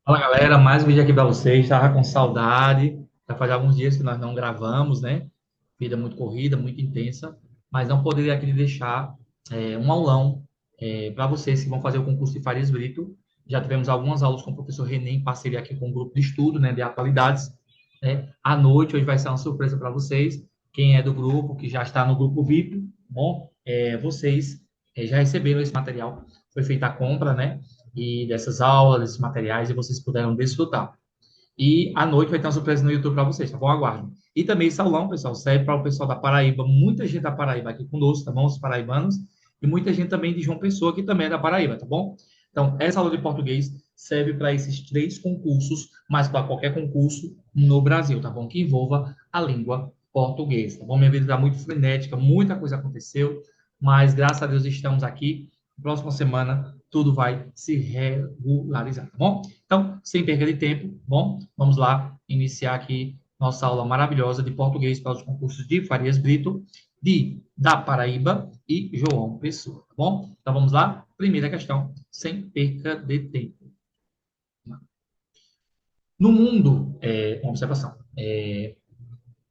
Fala galera, mais um vídeo aqui para vocês. Estava com saudade, já faz alguns dias que nós não gravamos, né? Vida muito corrida, muito intensa, mas não poderia aqui deixar um aulão para vocês que vão fazer o concurso de Farias Brito. Já tivemos algumas aulas com o professor René em parceria aqui com o grupo de estudo, né, de atualidades. Né? À noite, hoje vai ser uma surpresa para vocês. Quem é do grupo, que já está no grupo VIP, bom, vocês já receberam esse material. Foi feita a compra, né? E dessas aulas, desses materiais, e vocês puderam desfrutar. E à noite vai ter uma surpresa no YouTube para vocês, tá bom? Aguardem. E também esse aulão, pessoal, serve para o pessoal da Paraíba, muita gente da Paraíba aqui conosco, tá bom? Os paraibanos, e muita gente também de João Pessoa, que também é da Paraíba, tá bom? Então, essa aula de português serve para esses três concursos, mas para qualquer concurso no Brasil, tá bom? Que envolva a língua portuguesa, tá bom? Minha vida está muito frenética, muita coisa aconteceu, mas graças a Deus estamos aqui. Próxima semana tudo vai se regularizar, tá bom? Então, sem perda de tempo, bom, vamos lá iniciar aqui nossa aula maravilhosa de português para os concursos de Farias Brito, da Paraíba e João Pessoa, tá bom? Então vamos lá, primeira questão, sem perca de tempo. No mundo, uma observação,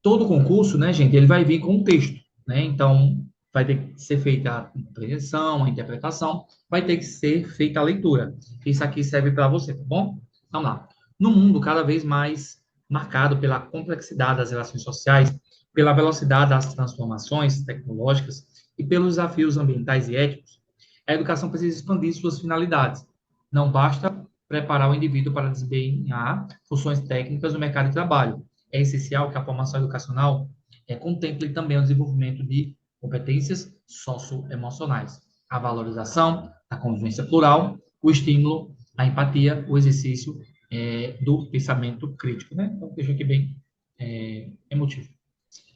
todo concurso, né, gente, ele vai vir com um texto, né? Então, vai ter que ser feita a compreensão, a interpretação, vai ter que ser feita a leitura. Isso aqui serve para você, tá bom? Vamos lá. No mundo cada vez mais marcado pela complexidade das relações sociais, pela velocidade das transformações tecnológicas e pelos desafios ambientais e éticos, a educação precisa expandir suas finalidades. Não basta preparar o indivíduo para desempenhar funções técnicas no mercado de trabalho. É essencial que a formação educacional contemple também o desenvolvimento de competências socioemocionais, a valorização da convivência plural, o estímulo, a empatia, o exercício do pensamento crítico. Né? Então, deixa aqui bem emotivo.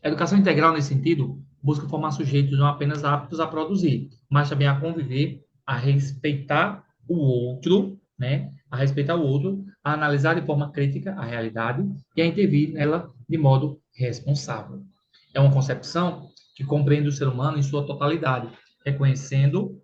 A educação integral, nesse sentido, busca formar sujeitos não apenas aptos a produzir, mas também a conviver, a respeitar o outro, né? A respeitar o outro, a analisar de forma crítica a realidade e a intervir nela de modo responsável. É uma concepção que compreende o ser humano em sua totalidade, reconhecendo,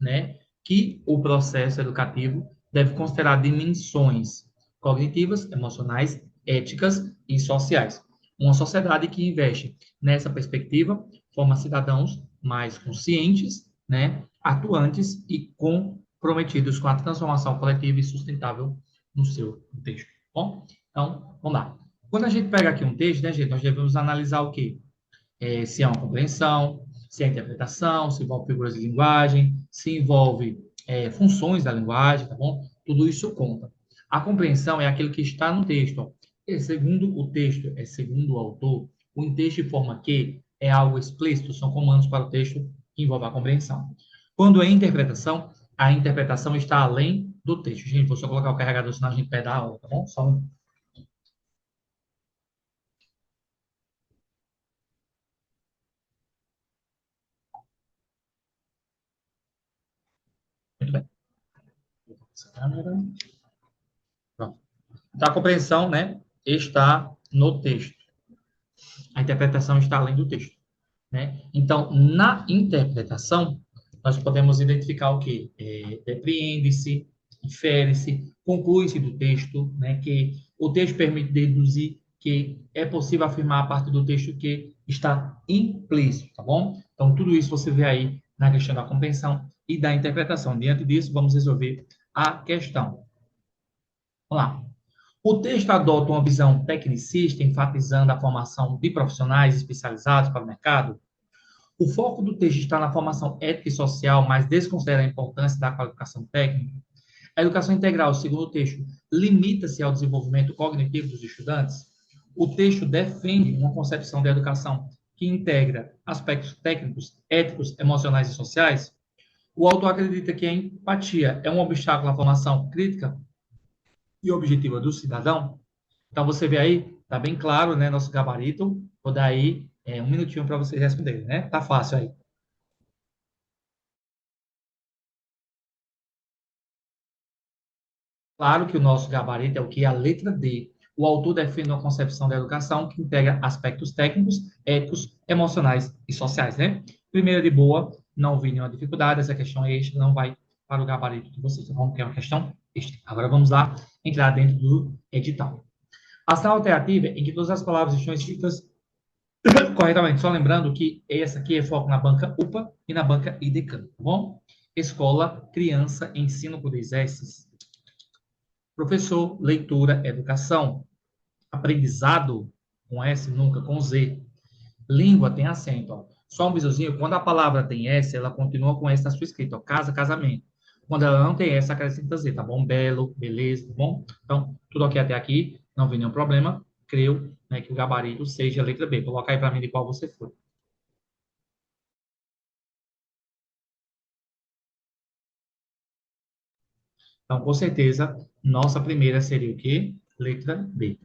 né, que o processo educativo deve considerar dimensões cognitivas, emocionais, éticas e sociais. Uma sociedade que investe nessa perspectiva forma cidadãos mais conscientes, né, atuantes e comprometidos com a transformação coletiva e sustentável no seu contexto. Bom, então, vamos lá. Quando a gente pega aqui um texto, né, gente, nós devemos analisar o quê? Se é uma compreensão, se é interpretação, se envolve figuras de linguagem, se envolve funções da linguagem, tá bom? Tudo isso conta. A compreensão é aquilo que está no texto. Ó. E segundo o texto, segundo o autor, o texto de forma que é algo explícito, são comandos para o texto que envolve a compreensão. Quando é interpretação, a interpretação está além do texto. Gente, vou só colocar o carregador, senão a gente perde a aula, tá bom? Só um... Muito bem. Essa câmera. Pronto. Então, a compreensão, né, está no texto. A interpretação está além do texto, né? Então, na interpretação, nós podemos identificar o que? Depreende-se, infere-se, conclui-se do texto, né, que o texto permite deduzir que é possível afirmar a partir do texto que está implícito, tá bom? Então, tudo isso você vê aí na questão da compreensão e da interpretação. Diante disso, vamos resolver a questão. Vamos lá. O texto adota uma visão tecnicista, enfatizando a formação de profissionais especializados para o mercado. O foco do texto está na formação ética e social, mas desconsidera a importância da qualificação técnica. A educação integral, segundo o texto, limita-se ao desenvolvimento cognitivo dos estudantes. O texto defende uma concepção de educação que integra aspectos técnicos, éticos, emocionais e sociais. O autor acredita que a empatia é um obstáculo à formação crítica e objetiva do cidadão. Então, você vê aí, tá bem claro, né, nosso gabarito. Vou dar aí um minutinho para vocês responderem, né? Tá fácil aí. Claro que o nosso gabarito é o que? A letra D. O autor defende uma concepção da educação que integra aspectos técnicos, éticos, emocionais e sociais, né? Primeira de boa, não vi nenhuma dificuldade, essa questão extra não vai para o gabarito de vocês, tá bom? Que é uma questão extra. Agora vamos lá entrar dentro do edital. Ação alternativa em que todas as palavras estão escritas corretamente. Só lembrando que essa aqui é foco na banca UPA e na banca IDECAN, tá bom? Escola, criança, ensino por 10 S. Professor, leitura, educação. Aprendizado, com S, nunca com Z. Língua tem acento, ó. Só um bizuzinho, quando a palavra tem S, ela continua com S na sua escrita, ó. Casa, casamento. Quando ela não tem S, acrescenta Z, tá bom? Belo, beleza, tá bom? Então, tudo ok até aqui, não vi nenhum problema. Creio, né, que o gabarito seja a letra B. Coloca aí para mim de qual você foi. Então, com certeza, nossa primeira seria o quê? Letra B.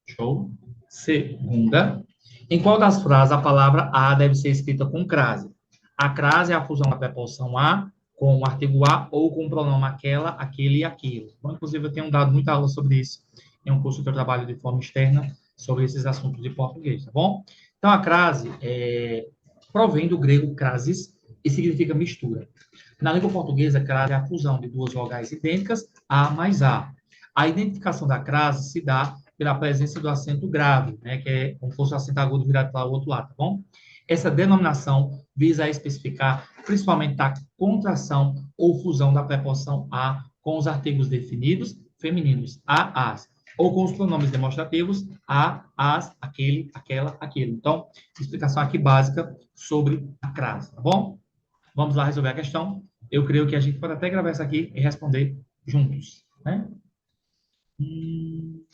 Show? Segunda. Em qual das frases a palavra a deve ser escrita com crase? A crase é a fusão da preposição a com o artigo a ou com o pronome aquela, aquele e aquilo. Bom, inclusive, eu tenho dado muita aula sobre isso em um curso que eu trabalho de forma externa sobre esses assuntos de português, tá bom? Então, a crase provém do grego crasis e significa mistura. Na língua portuguesa, crase é a fusão de duas vogais idênticas, a mais a. A identificação da crase se dá pela presença do acento grave, né, que é como se fosse o acento agudo virado para o outro lado, tá bom? Essa denominação visa especificar principalmente a contração ou fusão da preposição a com os artigos definidos femininos, a, as, ou com os pronomes demonstrativos a, as, aquele, aquela, aquilo. Então, explicação aqui básica sobre a crase, tá bom? Vamos lá resolver a questão. Eu creio que a gente pode até gravar isso aqui e responder juntos, né? Hum,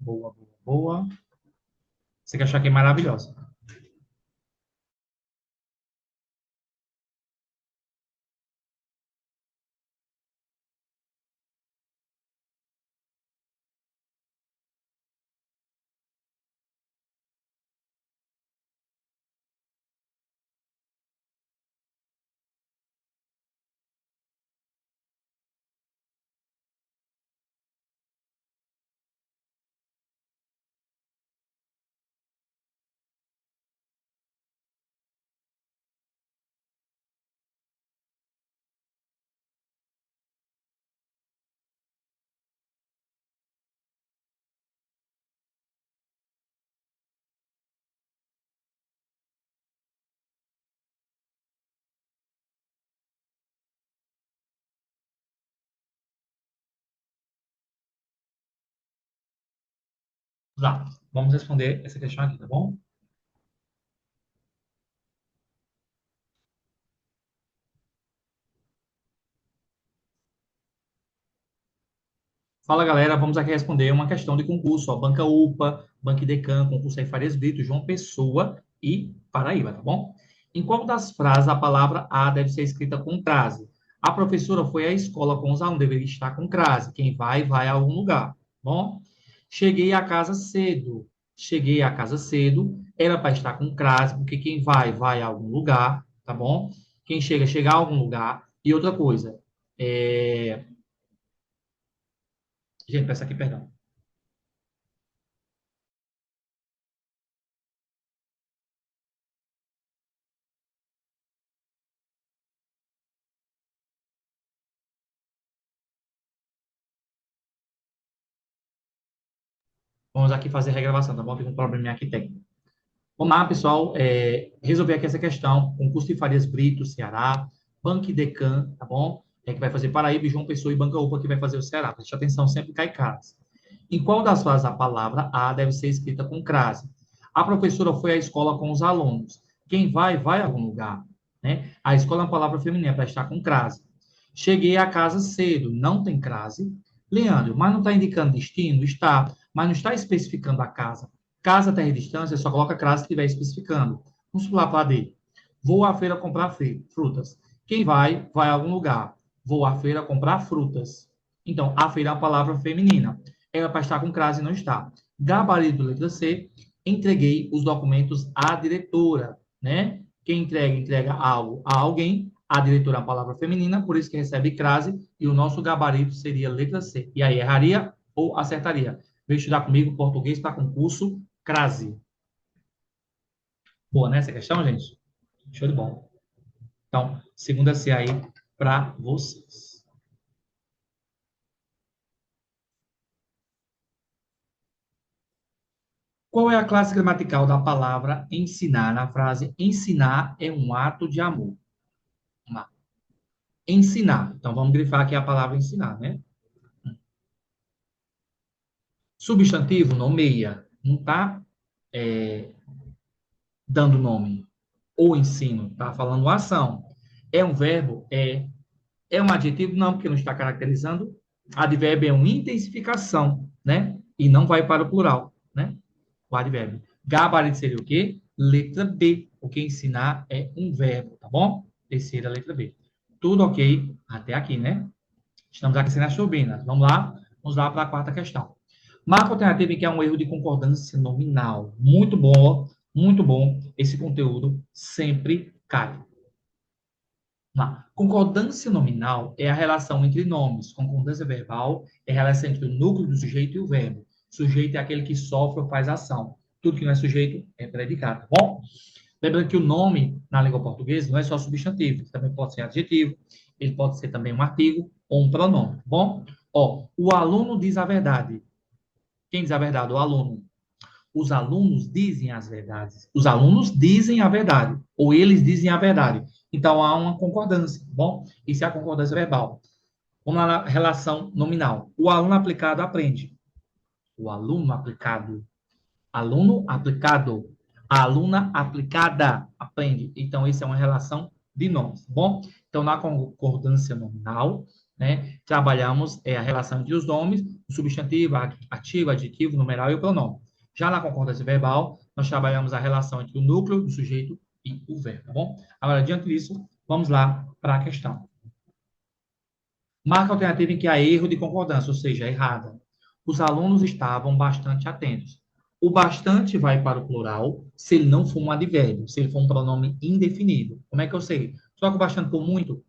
boa, boa, boa. Você quer achar que é maravilhosa. Lá, vamos responder essa questão aqui, tá bom? Fala, galera, vamos aqui responder uma questão de concurso, ó, Banca UPA, Banco Idecam, concurso aí Farias Brito, João Pessoa e Paraíba, tá bom? Em qual das frases a palavra a deve ser escrita com crase? A professora foi à escola com os alunos, deveria estar com crase. Quem vai, vai a algum lugar, tá bom? Cheguei a casa cedo. Cheguei a casa cedo, era para estar com crase, porque quem vai, vai a algum lugar, tá bom? Quem chega, chega a algum lugar. E outra coisa, gente, peço aqui perdão. Vamos aqui fazer a regravação, tá bom? Tem um probleminha aqui técnico. Vamos lá, pessoal. Resolver aqui essa questão. Concurso de Farias Brito, Ceará. Banco Idecam, tá bom? Que vai fazer Paraíba, João Pessoa e Banca UPA, que vai fazer o Ceará. Preste atenção, sempre cai crase. Em qual das frases a palavra a deve ser escrita com crase? A professora foi à escola com os alunos. Quem vai, vai a algum lugar. Né? A escola é uma palavra feminina, para estar com crase. Cheguei a casa cedo, não tem crase. Leandro, mas não está indicando destino? Está, mas não está especificando a casa. Casa, terra e distância, só coloca crase se estiver especificando. Vamos pular para D. Vou à feira comprar frutas. Quem vai, vai a algum lugar. Vou à feira comprar frutas. Então, a feira é uma palavra feminina. Ela para estar com crase não está. Gabarito, letra C. Entreguei os documentos à diretora, né? Quem entrega, entrega algo a alguém. A diretora é uma palavra feminina, por isso que recebe crase, e o nosso gabarito seria letra C. E aí, erraria? ou acertaria? Vem estudar comigo português para concurso CRASE. Boa, né, essa questão, gente? Show de bola. Então, segunda C aí para vocês. Qual é a classe gramatical da palavra ensinar na frase ensinar é um ato de amor? Vamos lá. Ensinar. Então, vamos grifar aqui a palavra ensinar, né? Substantivo nomeia. Não está dando nome. O ensino. Está falando ação. É um verbo? É. É um adjetivo? Não, porque não está caracterizando. Advérbio é uma intensificação, né? E não vai para o plural, né? O advérbio. Gabarito seria o quê? Letra B, porque ensinar é um verbo, tá bom? Terceira letra B. Tudo ok até aqui, né? Estamos aquecendo as turbinas. Vamos lá para a quarta questão. Marca a alternativa em que é um erro de concordância nominal. Muito bom, muito bom. Esse conteúdo sempre cai. Lá. Concordância nominal é a relação entre nomes. Concordância verbal é a relação entre o núcleo do sujeito e o verbo. Sujeito é aquele que sofre ou faz ação. Tudo que não é sujeito é predicado, tá bom? Lembrando que o nome, na língua portuguesa, não é só substantivo. Ele também pode ser adjetivo, ele pode ser também um artigo ou um pronome, tá bom? Ó, o aluno diz a verdade. Quem diz a verdade? O aluno. Os alunos dizem as verdades. Os alunos dizem a verdade, ou eles dizem a verdade. Então há uma concordância, tá bom? Isso é a concordância verbal. Vamos lá na relação nominal. O aluno aplicado aprende. O aluno aplicado. Aluno aplicado. A aluna aplicada aprende. Então, isso é uma relação de nomes, tá bom? Então, na concordância nominal, né, trabalhamos a relação entre os nomes, o substantivo, ativo, adjetivo, numeral e o pronome. Já na concordância verbal, nós trabalhamos a relação entre o núcleo do sujeito e o verbo, tá bom? Agora, diante disso, vamos lá para a questão. Marca a alternativa em que há erro de concordância, ou seja, errada. Os alunos estavam bastante atentos. O bastante vai para o plural se ele não for um advérbio, se ele for um pronome indefinido. Como é que eu sei? Troca o bastante por muito.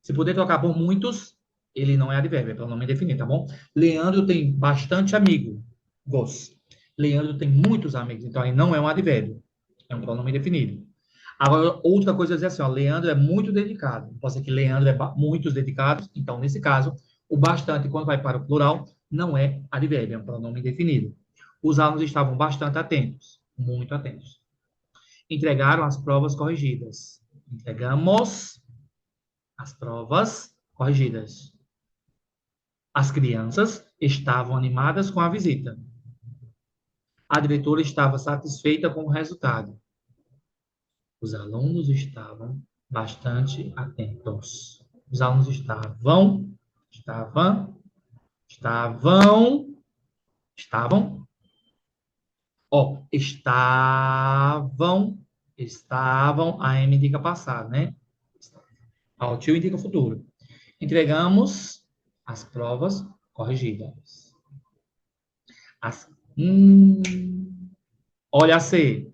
Se puder trocar por muitos, ele não é advérbio, é pronome indefinido, tá bom? Leandro tem bastante amigos. Leandro tem muitos amigos, então aí não é um advérbio, é um pronome indefinido. Agora, outra coisa é dizer assim, ó, Leandro é muito dedicado. Pode ser que Leandro é muitos dedicados. Então, nesse caso, o bastante, quando vai para o plural, não é advérbio, é um pronome indefinido. Os alunos estavam bastante atentos, muito atentos. Entregaram as provas corrigidas. Entregamos as provas corrigidas. As crianças estavam animadas com a visita. A diretora estava satisfeita com o resultado. Os alunos estavam bastante atentos. Os alunos estavam, estavam, estavam, a M indica passado, né? Ó, o tio indica futuro. Entregamos as provas corrigidas. As, hum, olha a C.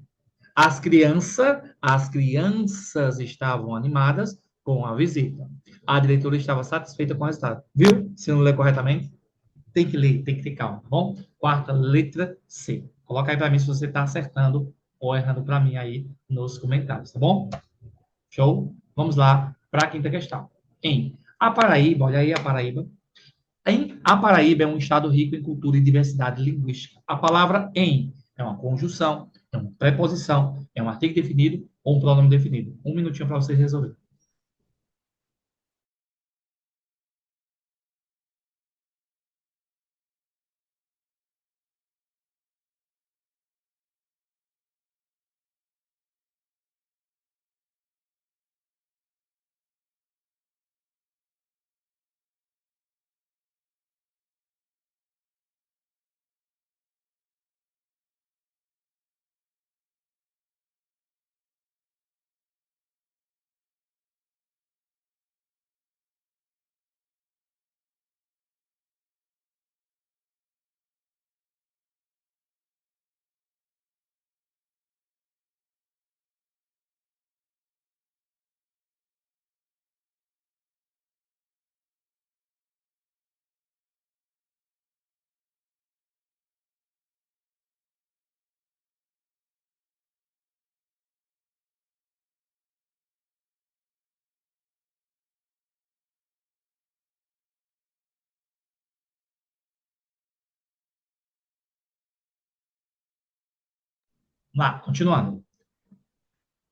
As crianças estavam animadas com a visita. A diretora estava satisfeita com o resultado. Viu? Se não ler corretamente, tem que ler, tem que ter calma, tá bom? Quarta letra C. Coloca aí para mim se você está acertando ou errando para mim aí nos comentários, tá bom? Show? Vamos lá para a quinta questão. Em a Paraíba, olha aí a Paraíba. A Paraíba é um estado rico em cultura e diversidade linguística. A palavra em é uma conjunção, é uma preposição, é um artigo definido ou um pronome definido. Um minutinho para vocês resolverem. Lá, continuando.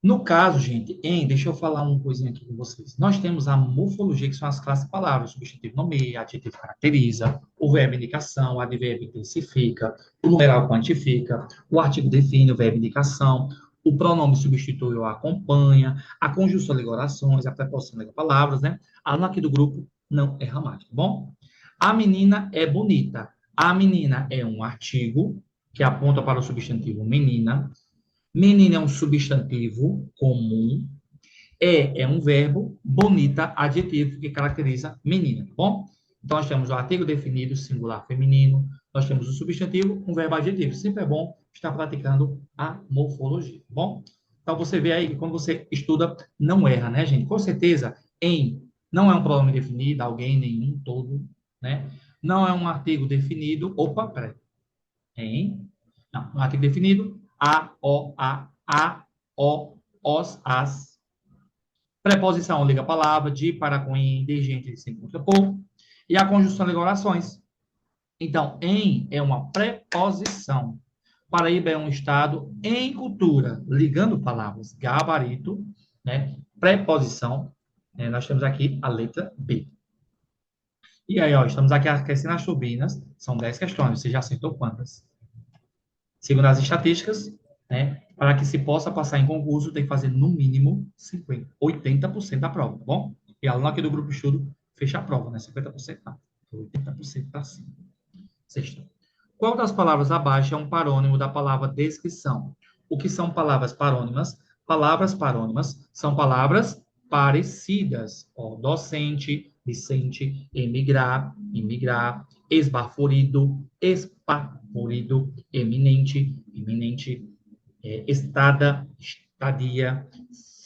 No caso, gente, deixa eu falar uma coisinha aqui com vocês. Nós temos a morfologia, que são as classes de palavras. Substantivo nomeia, adjetivo caracteriza, o verbo indicação, o advérbio intensifica, o numeral quantifica, o artigo define, o verbo indicação, o pronome substitui ou acompanha, a conjunção liga orações, a preposição liga palavras, né? A aluna aqui do grupo não erra mais, tá bom? A menina é bonita. A menina é um artigo que aponta para o substantivo menina. Menina é um substantivo comum. É um verbo. Bonita, adjetivo que caracteriza menina, tá bom? Então, nós temos o artigo definido, singular feminino. Nós temos o substantivo, um verbo adjetivo. Sempre é bom estar praticando a morfologia, tá bom? Então, você vê aí que quando você estuda, não erra, né, gente? Com certeza, em não é um pronome definido, alguém, nenhum, todo, né? Não é um artigo definido. Opa, peraí. Em. Não, um artigo definido. O, as. Preposição liga a palavra, de, para, com, em, de, gente, de, sem, contra, por. E a conjunção liga orações. Então, em é uma preposição. Paraíba é um estado em cultura, ligando palavras. Gabarito, né? Preposição. Né? Nós temos aqui a letra B. E aí, ó, estamos aqui aquecendo as turbinas. São 10 questões. Você já acertou quantas? Segundo as estatísticas, né, para que se possa passar em concurso, tem que fazer no mínimo 50, 80% da prova, tá bom? E aluno aqui do grupo de estudo fecha a prova, né? 50% não. 80% para cima. Sexta. Qual das palavras abaixo é um parônimo da palavra descrição? O que são palavras parônimas? Palavras parônimas são palavras parecidas. Ó, docente, discente, emigrar, imigrar, esbaforido, espaforido, eminente, iminente, estada, estadia,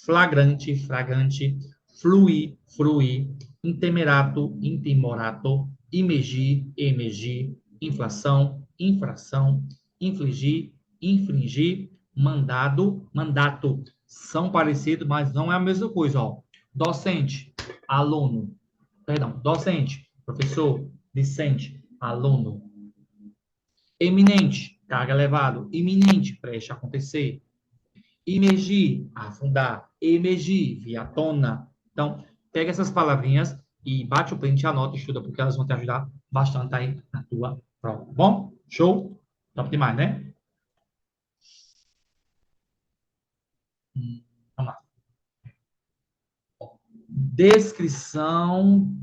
flagrante, fragante, fluir, fruir, intemerato, intemerato, imergir, emergir, inflação, infração, infligir, infringir, mandado, mandato. São parecidos, mas não é a mesma coisa, ó. Docente, aluno, perdão, docente, professor, discente, aluno. Eminente, carga elevado, iminente, preste a acontecer. Imergir, afundar. Emergir, vir à tona. Então, pega essas palavrinhas e bate o print, anota e estuda, porque elas vão te ajudar bastante aí na tua prova. Tá bom? Show? Top demais, né? Vamos lá. Descrição,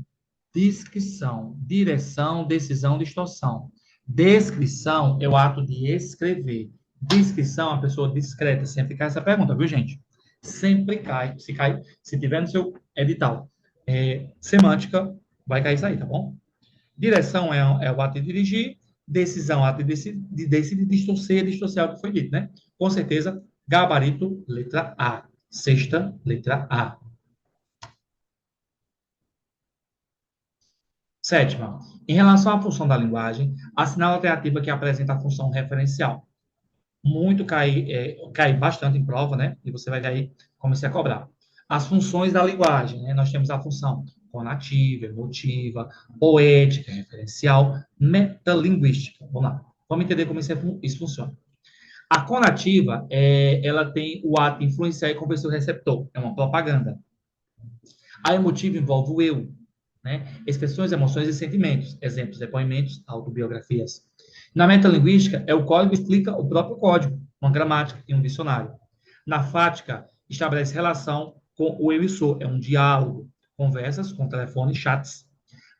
descrição, direção, decisão, distorção. Descrição é o ato de escrever. Descrição é a pessoa discreta. Sempre cai essa pergunta, viu, gente? Sempre cai. Se cai, se tiver no seu edital, semântica, vai cair isso aí, tá bom? Direção é o ato de dirigir. Decisão, ato de decidir, distorcer é o que foi dito, né? Com certeza, gabarito, letra A. Sexta, letra A. Sétima, em relação à função da linguagem, assinale a alternativa que apresenta a função referencial. Muito cai bastante em prova, né? E você vai aí começar a cobrar. As funções da linguagem, né? Nós temos a função conativa, emotiva, poética, referencial, metalinguística. Vamos lá. Vamos entender como isso funciona. A conativa, ela tem o ato de influenciar e convencer o receptor. É uma propaganda. A emotiva envolve o eu, né? Expressões, emoções e sentimentos. Exemplos, depoimentos, autobiografias. Na metalinguística, o código explica o próprio código, uma gramática e um dicionário. Na fática, estabelece relação com o emissor, é um diálogo, conversas com telefone, chats.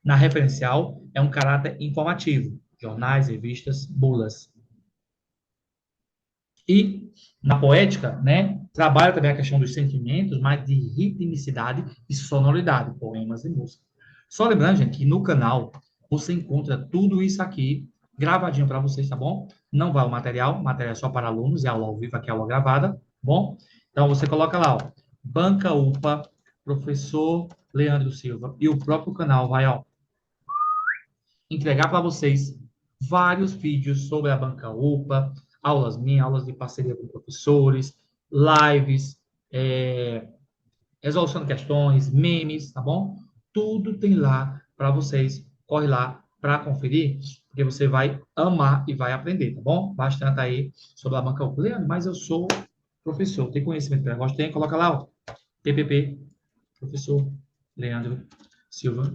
Na referencial, é um caráter informativo, jornais, revistas, bulas. E na poética, né, trabalha também a questão dos sentimentos, mas de ritmicidade e sonoridade, poemas e música. Só lembrando, gente, que no canal você encontra tudo isso aqui gravadinho para vocês, tá bom? Não vai o material é só para alunos, é aula ao vivo, aqui é aula gravada, tá bom? Então você coloca lá, ó, Banca UPA, professor Leandro Silva, e o próprio canal vai, ó, entregar para vocês vários vídeos sobre a Banca UPA, aulas minhas, aulas de parceria com professores, lives, resolução de questões, memes, tá bom? Tudo tem lá para vocês. Corre lá, para conferir, porque você vai amar e vai aprender, tá bom? Bastante aí sobre a banca oculta. Leandro, mas eu sou professor, tenho conhecimento pedagógico, tem, coloca lá, ó, PPP, professor Leandro Silva.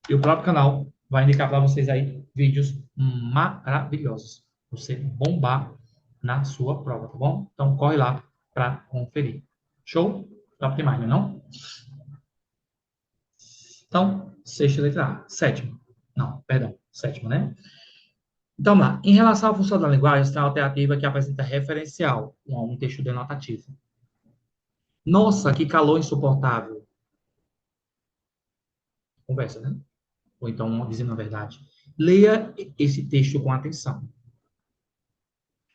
E o próprio canal vai indicar para vocês aí vídeos maravilhosos. Você bombar na sua prova, tá bom? Então corre lá para conferir. Show? Top demais, não é não? Então, sexta letra A. Sétima. Não, perdão, sétima, né? Então, vamos lá. Em relação à função da linguagem, está a alternativa que apresenta referencial, um texto denotativo. Nossa, que calor insuportável. Conversa, né? Ou então, dizendo a verdade. Leia esse texto com atenção.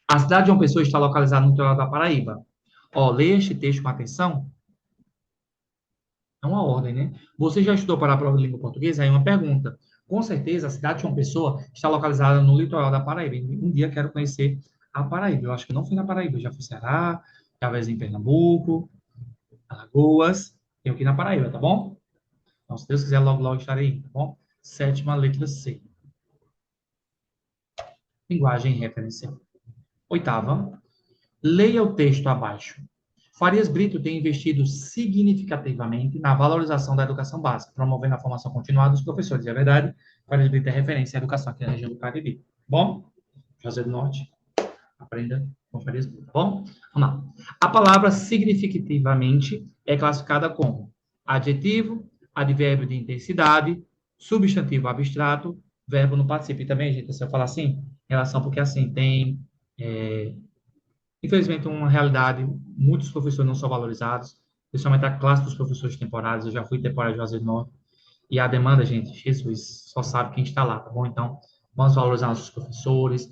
A cidade de João Pessoa está localizada no litoral da Paraíba. Ó, leia este texto com atenção. É uma ordem, né? Você já estudou para a prova de língua portuguesa? Aí uma pergunta. Com certeza, a cidade de João Pessoa está localizada no litoral da Paraíba. Um dia quero conhecer a Paraíba. Eu acho que não fui na Paraíba. Eu já fui Ceará, já fui em Pernambuco, Alagoas. Tenho que ir na Paraíba, tá bom? Então, se Deus quiser, logo, logo estarei aí, tá bom? Sétima letra C. Linguagem referencial. Oitava. Leia o texto abaixo. Farias Brito tem investido significativamente na valorização da educação básica, promovendo a formação continuada dos professores. E é verdade, Farias Brito é referência à educação aqui na região do Cariri. Bom, José do Norte, aprenda com Farias Brito. Bom, vamos lá. A palavra significativamente é classificada como adjetivo, advérbio de intensidade, substantivo abstrato, verbo no particípio. E também, gente, se eu falar assim, em relação, porque assim, tem... Infelizmente, uma realidade, muitos professores não são valorizados, principalmente a classe dos professores temporários. Eu já fui temporário de Juazeiro do Norte, e a demanda, gente, Jesus, só sabe quem está lá, tá bom? Então, vamos valorizar nossos professores,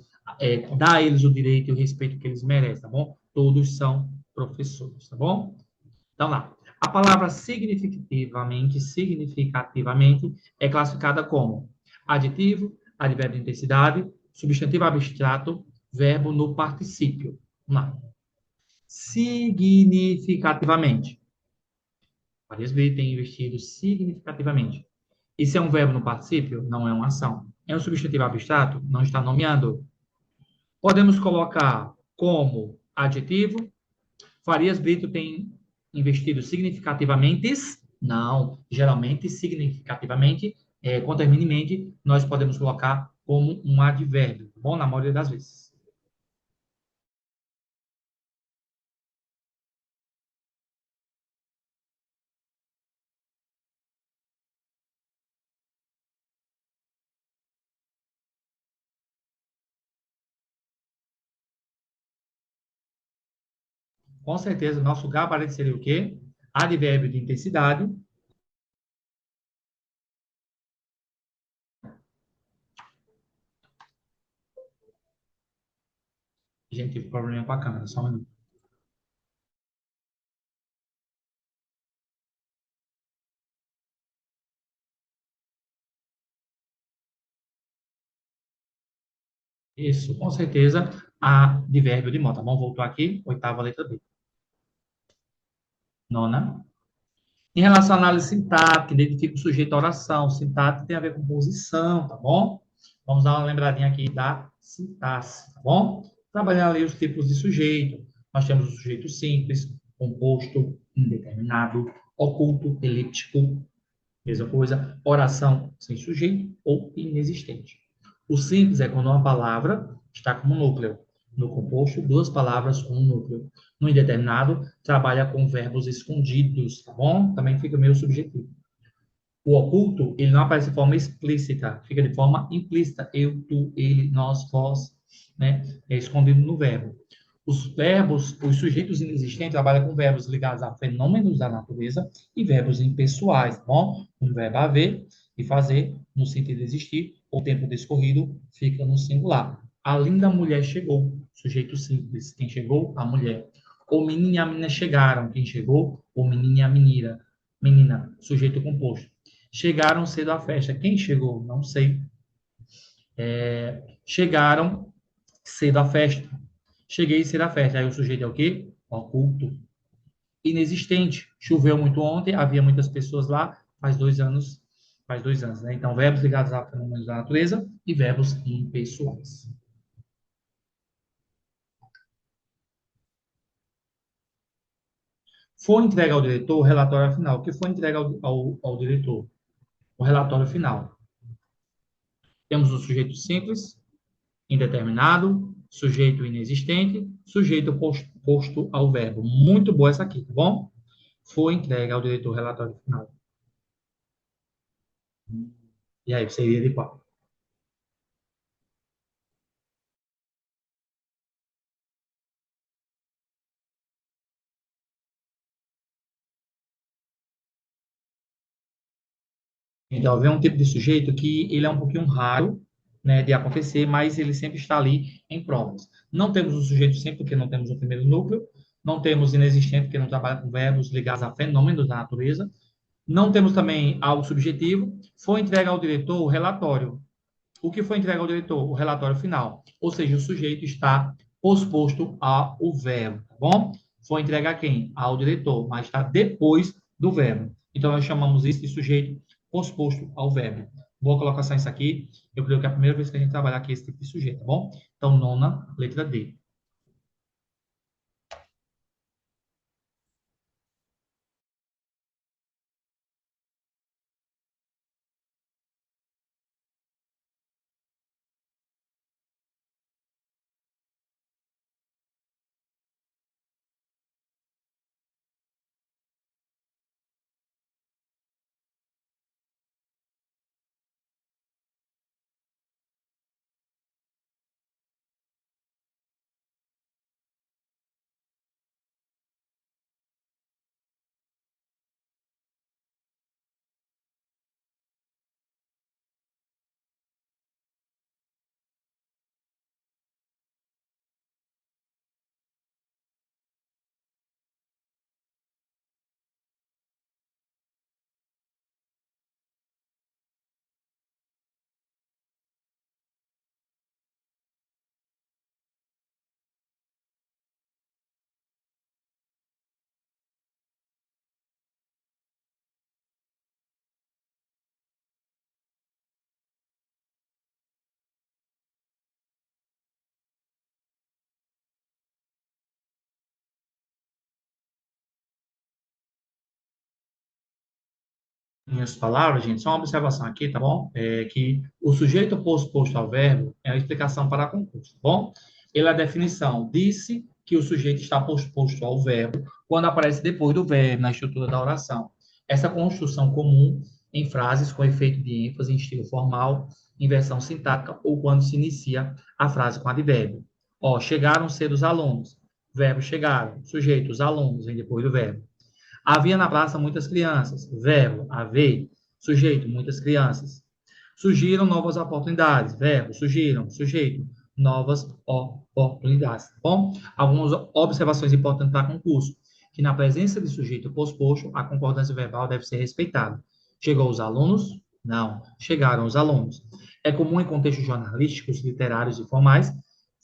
dar a eles o direito e o respeito que eles merecem, tá bom? Todos são professores, tá bom? Então, lá. A palavra significativamente, é classificada como adjetivo, advérbio de intensidade, substantivo abstrato, verbo no particípio. Vamos lá. Significativamente. Várias vezes tem investido significativamente. Isso é um verbo no particípio? Não é uma ação. É um substantivo abstrato? Não está nomeando. Podemos colocar como adjetivo. Farias Brito tem investido significativamente? Não. Geralmente, significativamente, com termino em mente, nós podemos colocar como um advérbio. Bom, na maioria das vezes. Com certeza, nosso gabarito seria o quê? Advérbio de intensidade. Gente, tive problema com a câmera, só um minuto. Isso, com certeza, advérbio de modo. Tá bom? Voltou aqui, oitava letra B. Nona. Em relação à análise sintática, identifica o sujeito à oração. Sintática tem a ver com posição, tá bom? Vamos dar uma lembradinha aqui da sintaxe, tá bom? Trabalhar ali os tipos de sujeito. Nós temos o sujeito simples, composto, indeterminado, oculto, elíptico, mesma coisa, oração sem sujeito ou inexistente. O simples é quando uma palavra está como núcleo. No composto, duas palavras com um núcleo. No indeterminado, trabalha com verbos escondidos, tá bom? Também fica meio subjetivo. O oculto, ele não aparece de forma explícita, fica de forma implícita. Eu, tu, ele, nós, vós, né? É escondido no verbo. Os verbos, os sujeitos inexistentes trabalham com verbos ligados a fenômenos da natureza e verbos impessoais, tá bom? Um verbo haver e fazer, no sentido de existir, o tempo discorrido fica no singular. A linda mulher chegou, sujeito simples. Quem chegou? A mulher. O menino e a menina chegaram. Quem chegou? O menino e a menina. Menina, sujeito composto. Chegaram cedo à festa. Quem chegou? Não sei. Chegaram cedo à festa. Cheguei cedo à festa. Aí o sujeito é o quê? Oculto. Inexistente. Choveu muito ontem, havia muitas pessoas lá. Faz 2 anos, Faz 2 anos, né? Então, verbos ligados a fenômenos da natureza e verbos impessoais. Foi entregue ao diretor o relatório final. O que foi entregue ao diretor? O relatório final. Temos o sujeito simples, indeterminado, sujeito inexistente, sujeito posto ao verbo. Muito boa essa aqui, tá bom? Foi entregue ao diretor o relatório final. E aí, você iria de qual? Então, é um tipo de sujeito que ele é um pouquinho raro, né, de acontecer, mas ele sempre está ali em provas. Não temos o sujeito sempre, porque não temos o primeiro núcleo, não temos inexistente, porque não trabalha com verbos ligados a fenômenos da natureza, não temos também algo subjetivo. Foi entregue ao diretor o relatório. O que foi entregue ao diretor? O relatório final. Ou seja, o sujeito está posposto ao verbo, tá bom? Foi entregue a quem? Ao diretor, mas está depois do verbo. Então, nós chamamos isso de sujeito posposto ao verbo. Boa colocação isso aqui. Eu creio que é a primeira vez que a gente trabalha aqui esse tipo de sujeito, tá bom? Então, nona, letra D. Minhas palavras, gente, só uma observação aqui, tá bom? É que o sujeito posto ao verbo é a explicação para concurso, tá bom? Ele é a definição. Disse que o sujeito está posto ao verbo quando aparece depois do verbo na estrutura da oração. Essa construção comum em frases com efeito de ênfase em estilo formal, inversão sintática ou quando se inicia a frase com advérbio. Ó, chegaram cedo os alunos. Verbo chegaram. Sujeito, os alunos, vem depois do verbo. Havia na praça muitas crianças. Verbo, haver. Sujeito, muitas crianças. Surgiram novas oportunidades. Verbo, surgiram. Sujeito, novas oportunidades. Tá bom? Algumas observações importantes para concurso. Que na presença de sujeito posposto, a concordância verbal deve ser respeitada. Chegou os alunos? Não. Chegaram os alunos. É comum em contextos jornalísticos, literários e formais,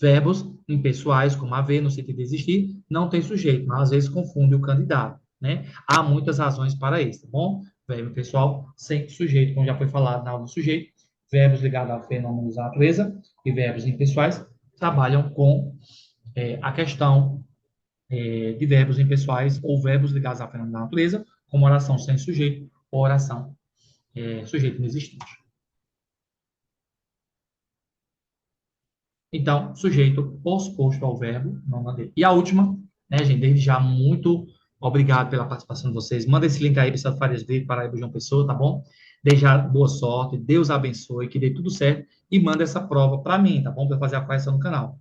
verbos impessoais, como haver, no sentido de existir, não tem sujeito, mas às vezes confunde o candidato, né? Há muitas razões para isso, tá bom? Verbo pessoal sem sujeito, como já foi falado na aula do sujeito, verbos ligados a fenômenos da natureza e verbos impessoais trabalham com a questão de verbos impessoais ou verbos ligados a fenômenos da natureza, como oração sem sujeito ou oração sujeito inexistente. Então, sujeito posposto ao verbo, não mandei. E a última, né, gente, desde já, muito obrigado pela participação de vocês. Manda esse link aí para o Farias Brito, para a João Pessoa, tá bom? Desde já, boa sorte, Deus abençoe, que dê tudo certo e manda essa prova para mim, tá bom? Para fazer a correção no canal.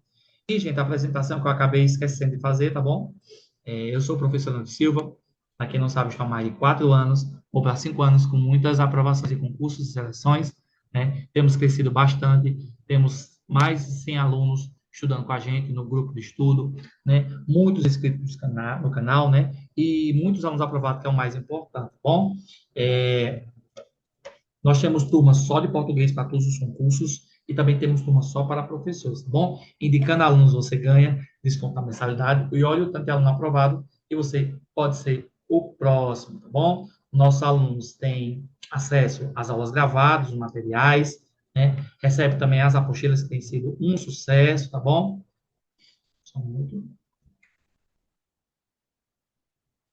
E, gente, a apresentação que eu acabei esquecendo de fazer, tá bom? Eu sou o professor Nando Silva, para quem não sabe, estou há mais de 4 anos, ou para 5 anos, com muitas aprovações de concursos e seleções, né? Temos crescido bastante, temos mais de 100 alunos estudando com a gente no grupo de estudo, né? Muitos inscritos no canal, né? E muitos alunos aprovados, que é o mais importante, tá bom? É, nós temos turmas só de português para todos os concursos e também temos turma só para professores, tá bom? Indicando alunos, você ganha desconto na mensalidade e olha o tanto de aluno aprovado e você pode ser o próximo, tá bom? Nossos alunos têm acesso às aulas gravadas, os materiais, né? Recebe também as apostilas, que tem sido um sucesso, tá bom? Só um minuto.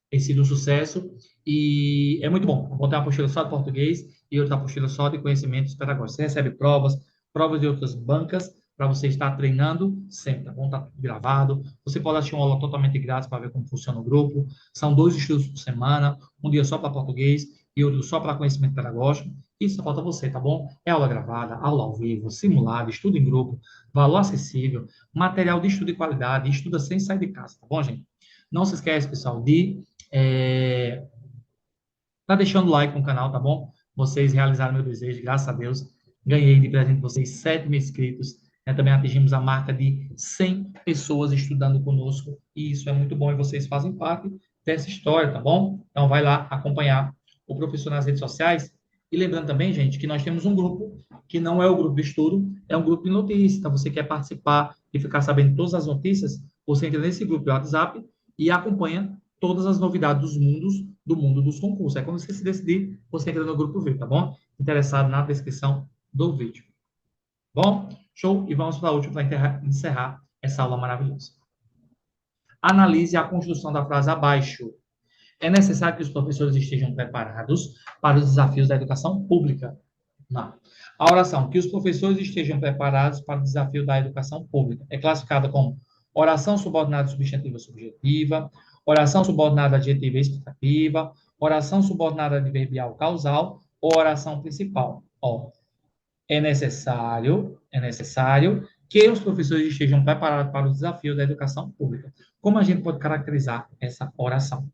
Tem sido um sucesso e é muito bom. Vou ter uma apostila só de português e outra apostila só de conhecimentos pedagógicos. Você recebe provas, provas de outras bancas, para você estar treinando sempre, tá bom? Tá tudo gravado. Você pode assistir uma aula totalmente grátis para ver como funciona o grupo. São 2 estudos por semana, um dia só para português e outro só para conhecimento pedagógico. E só falta você, tá bom? É aula gravada, aula ao vivo, simulado, estudo em grupo, valor acessível, material de estudo de qualidade, estuda sem sair de casa, tá bom, gente? Não se esquece, pessoal, de tá deixando like no canal, tá bom? Vocês realizaram meu desejo, graças a Deus. Ganhei de presente de vocês 7 mil inscritos. Né? Também atingimos a marca de 100 pessoas estudando conosco. E isso é muito bom e vocês fazem parte dessa história, tá bom? Então vai lá acompanhar o professor nas redes sociais. E lembrando também, gente, que nós temos um grupo que não é o grupo de estudo, é um grupo de notícias. Então você quer participar e ficar sabendo todas as notícias, você entra nesse grupo de WhatsApp e acompanha todas as novidades do mundo dos concursos. É quando você se decidir, você entra no grupo V, tá bom? Interessado na descrição do vídeo. Bom, show? E vamos para a última para encerrar essa aula maravilhosa. Analise a construção da frase abaixo. É necessário que os professores estejam preparados para os desafios da educação pública. Não. A oração, que os professores estejam preparados para o desafio da educação pública, é classificada como oração subordinada substantiva subjetiva, oração subordinada adjetiva explicativa, oração subordinada adverbial causal ou oração principal. Ó, é necessário que os professores estejam preparados para o desafio da educação pública. Como a gente pode caracterizar essa oração?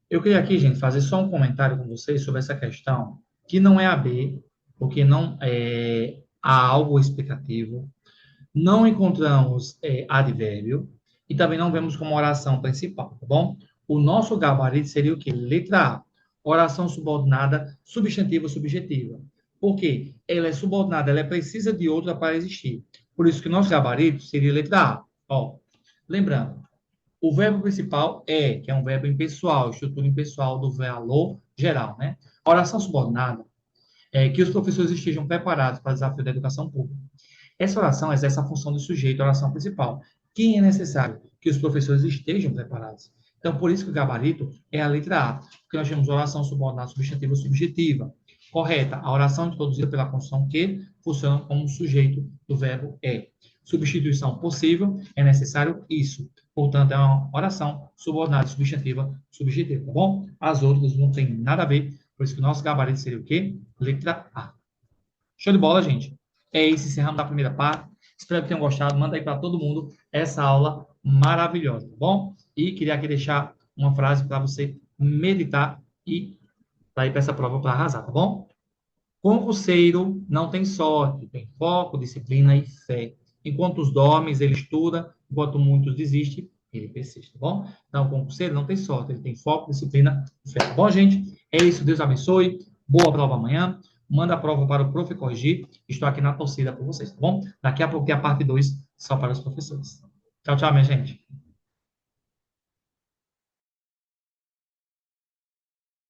Eu queria aqui, gente, fazer só um comentário com vocês sobre essa questão, que não é AB, porque não há algo explicativo, não encontramos advérbio e também não vemos como oração principal, tá bom? O nosso gabarito seria o quê? Letra A, oração subordinada substantiva subjetiva. Por quê? Ela é subordinada, ela precisa de outra para existir. Por isso que o nosso gabarito seria letra A. Ó, lembrando, o verbo principal é, que é um verbo impessoal, estrutura impessoal do valor geral, né? A oração subordinada é que os professores estejam preparados para o desafio da educação pública. Essa oração exerce a função do sujeito, a oração principal. Quem é necessário? Que os professores estejam preparados. Então, por isso que o gabarito é a letra A, porque nós temos oração subordinada substantiva subjetiva. Correta, a oração introduzida pela construção que funciona como sujeito do verbo é. substituição possível, é necessário isso. Portanto, é uma oração subordinada, substantiva, subjetiva, tá bom? As outras não tem nada a ver, por isso que o nosso gabarito seria o quê? Letra A. Show de bola, gente? É esse encerramos da primeira parte. Espero que tenham gostado. Manda aí para todo mundo essa aula maravilhosa, tá bom? E queria aqui deixar uma frase para você meditar e para ir para essa prova para arrasar, tá bom? Concurseiro não tem sorte, tem foco, disciplina e fé. Enquanto os dormes, ele estuda, enquanto muitos desistem, ele persiste, tá bom? Então, o concurseiro não tem sorte, ele tem foco, disciplina e fé. Tá bom, gente? É isso, Deus abençoe. Boa prova amanhã. Manda a prova para o prof corrigir. Estou aqui na torcida por vocês, tá bom? Daqui a pouco tem a parte 2 só para os professores. Tchau, tchau, minha gente.